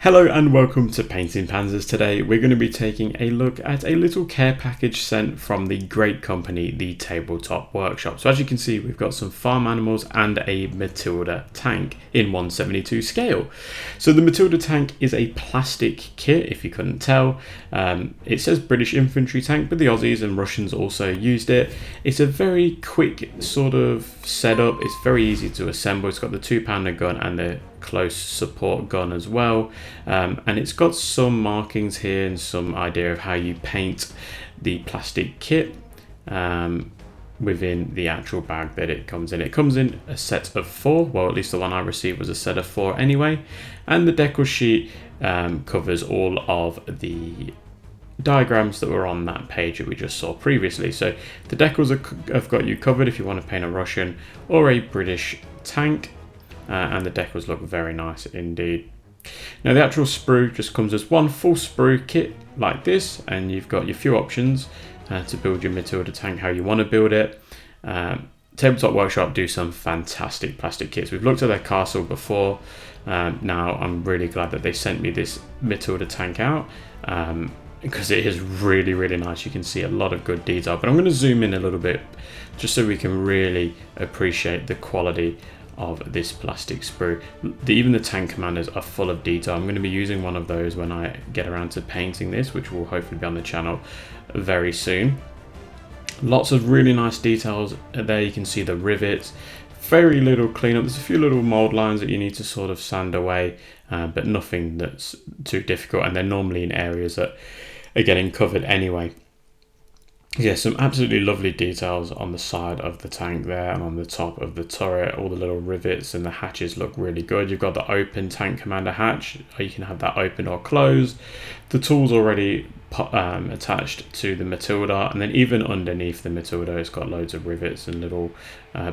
Hello and welcome to Painting Panzers. Today we're going to be taking a look at a little care package sent from the great company, the Tabletop Workshop. So as you can see, we've got some farm animals and a Matilda tank in 1/72 scale. So the Matilda tank is a plastic kit, if you couldn't tell. It says British infantry tank, but the Aussies and Russians also used it. It's a very quick sort of setup. It's very easy to assemble. It's got the 2-pounder gun and the close support gun as well, and it's got some markings here and some idea of how you paint the plastic kit within the actual bag that it comes in. It comes in a set of 4, well, at least the one I received was a set of 4 anyway, and the decal sheet covers all of the diagrams that were on that page that we just saw previously. So the decals have got you covered if you want to paint a Russian or a British tank. And the decals look very nice indeed. Now the actual sprue just comes as one full sprue kit like this, and you've got your few options to build your Matilda tank how you want to build it. Tabletop Workshop do some fantastic plastic kits. We've looked at their castle before. Now I'm really glad that they sent me this Matilda tank out because it is really nice. You can see a lot of good detail, but I'm going to zoom in a little bit just so we can really appreciate the quality of this plastic sprue. Even the tank commanders are full of detail. I'm going to be using one of those when I get around to painting this, which will hopefully be on the channel very soon. Lots of really nice details there. You can see the rivets, very little cleanup. There's a few little mold lines that you need to sort of sand away, but nothing that's too difficult, and they're normally in areas that are getting covered anyway. Yeah, some absolutely lovely details on the side of the tank there and on the top of the turret. All the little rivets and the hatches look really good. You've got the open tank commander hatch. You can have that open or closed. The tool's already attached to the Matilda, and then even underneath the Matilda it's got loads of rivets and little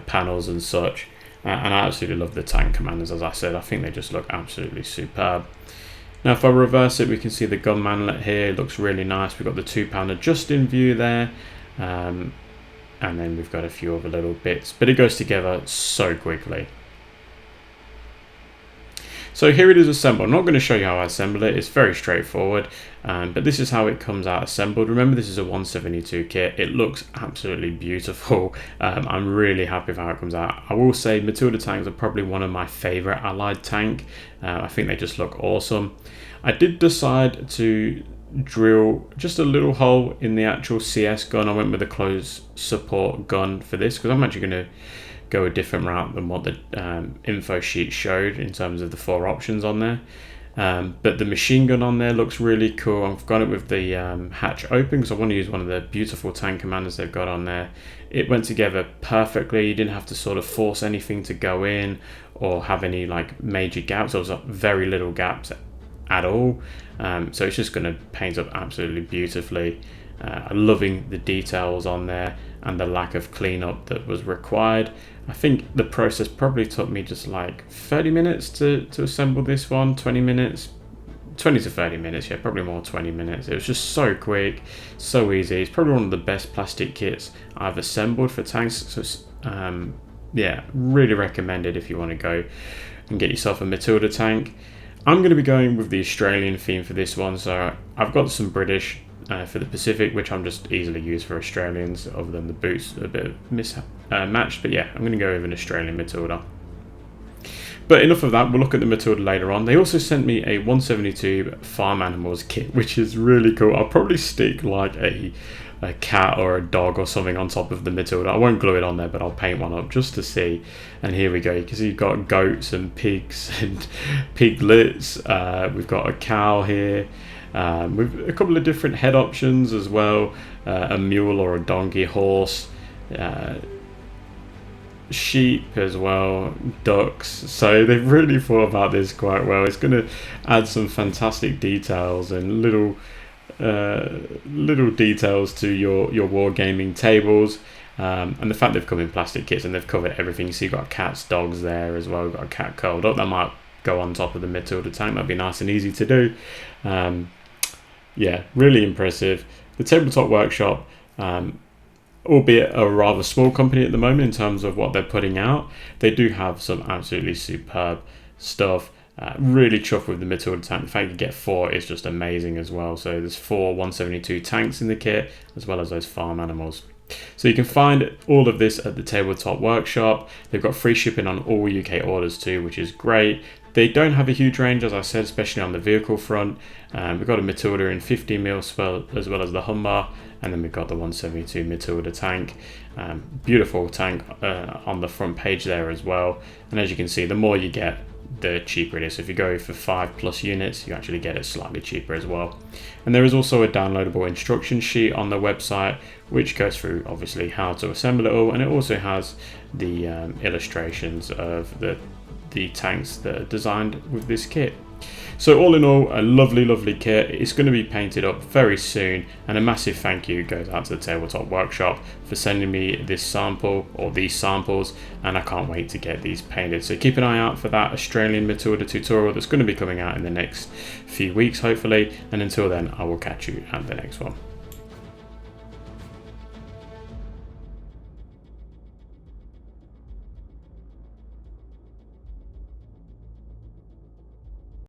panels and such. And I absolutely love the tank commanders. As I said, I think they just look absolutely superb. Now if I reverse it, we can see the gun manlet here. It looks really nice. We've got the 2-pounder just in view there, and then we've got a few other little bits, but it goes together so quickly. So here it is assembled. I'm not going to show you how I assemble it. It's very straightforward, but this is how it comes out assembled. Remember, this is a 1/72 kit. It looks absolutely beautiful. I'm really happy with how it comes out. I will say Matilda tanks are probably one of my favorite allied tank. I think they just look awesome. I did decide to drill just a little hole in the actual CS gun. I went with a close support gun for this because I'm actually going to go a different route than what the info sheet showed in terms of the 4 options on there. But the machine gun on there looks really cool. I've got it with the hatch open because I want to use one of the beautiful tank commanders they've got on there. It went together perfectly. You didn't have to sort of force anything to go in or have any like major gaps. There was very little gaps at all. So it's just going to paint up absolutely beautifully. I'm loving the details on there and the lack of cleanup that was required. I think the process probably took me just like 30 minutes to assemble this one, 20 minutes, 20 to 30 minutes, yeah, probably more 20 minutes. It was just so quick, so easy. It's probably one of the best plastic kits I've assembled for tanks. So yeah, really recommended if you want to go and get yourself a Matilda tank. I'm going to be going with the Australian theme for this one, so I've got some British for the Pacific, which I'm just easily used for Australians, other than the boots a bit mismatched. But yeah, I'm going to go with an Australian Matilda. But enough of that, we'll look at the Matilda later on. They also sent me a 1/72 farm animals kit, which is really cool. I'll probably stick like a cat or a dog or something on top of the Matilda. I won't glue it on there, but I'll paint one up just to see. And here we go. You can see you've got goats and pigs and piglets. We've got a cow here. With a couple of different head options as well, a mule or a donkey, horse, sheep as well, ducks. So they've really thought about this quite well. It's going to add some fantastic details and little details to your wargaming tables, and the fact they've come in plastic kits and they've covered everything. You see you've got cats, dogs there as well. We've got a cat curled up that might go on top of the Matilda tank. That'd be nice and easy to do. Yeah, really impressive. The Tabletop Workshop, albeit a rather small company at the moment in terms of what they're putting out, they do have some absolutely superb stuff. Really chuffed with the Matilda tank. The fact you get 4 is just amazing as well. So there's 4 172 tanks in the kit, as well as those farm animals. So you can find all of this at the Tabletop Workshop. They've got free shipping on all UK orders too, which is great. They don't have a huge range, as I said, especially on the vehicle front. We've got a Matilda in 50mm as well as the Hummer, and then we've got the 172 Matilda tank. Beautiful tank on the front page there as well. And as you can see, the more you get, the cheaper it is. So if you go for 5+ units, you actually get it slightly cheaper as well. And there is also a downloadable instruction sheet on the website, which goes through obviously how to assemble it all, and it also has the illustrations of the tanks that are designed with this kit. So all in all, a lovely kit. It's going to be painted up very soon, and a massive thank you goes out to the Tabletop Workshop for sending me this sample, or these samples, and I can't wait to get these painted. So keep an eye out for that Australian Matilda tutorial that's going to be coming out in the next few weeks hopefully, and until then I will catch you at the next one.